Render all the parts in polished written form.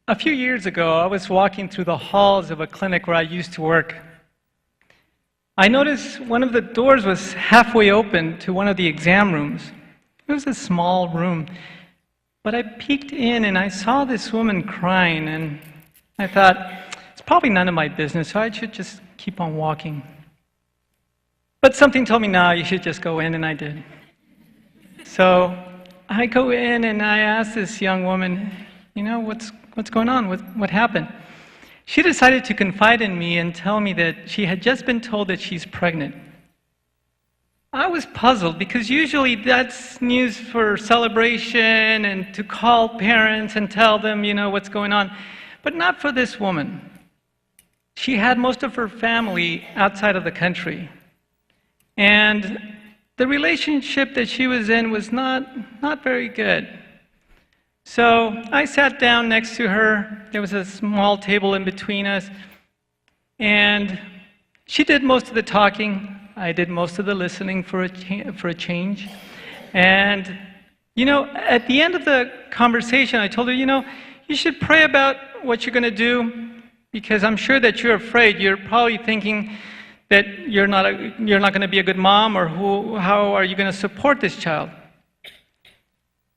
A few years ago, I was walking through the halls of a clinic where I used to work. I noticed one of the doors was halfway open to one of the exam rooms. It was a small room, but I peeked in and I saw this woman crying, and I thought, it's probably none of my business, so I should just keep on walking. But something told me, no, you should just go in, and I did. So I go in and I ask this young woman, what's going on? What happened? She decided to confide in me and tell me that she had just been told that she's pregnant. I was puzzled because usually that's news for celebration and to call parents and tell them, what's going on, but not for this woman. She had most of her family outside of the country, and the relationship that she was in was not very good. So I sat down next to her. There was a small table in between us, and she did most of the talking. I did most of the listening for a change. And, at the end of the conversation, I told her, you should pray about what you're going to do, because I'm sure that you're afraid. You're probably thinking that you're not going to be a good mom, or how are you going to support this child?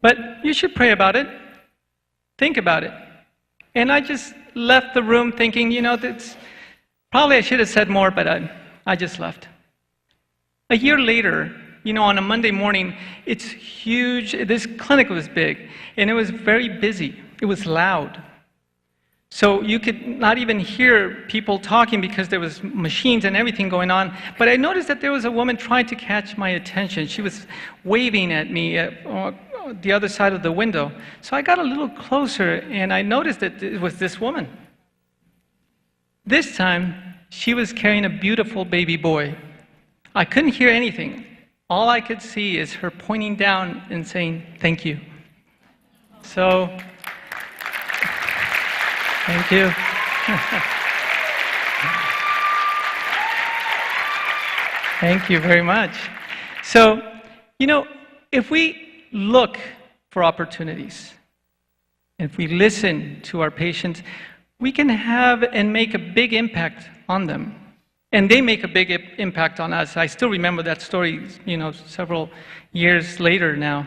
But you should pray about it. Think about it. And I just left the room thinking, that's probably I should have said more, but I just left. A year later, on a Monday morning, it's huge. This clinic was big, and it was very busy. It was loud. So you could not even hear people talking because there was machines and everything going on. But I noticed that there was a woman trying to catch my attention. She was waving at me on the other side of the window. So I got a little closer, and I noticed that it was this woman. This time, she was carrying a beautiful baby boy. I couldn't hear anything. All I could see is her pointing down and saying, "Thank you." So, thank you. Thank you very much. So, if we look for opportunities, if we listen to our patients, we can have and make a big impact on them. And they make a big impact on us. I still remember that story, several years later now.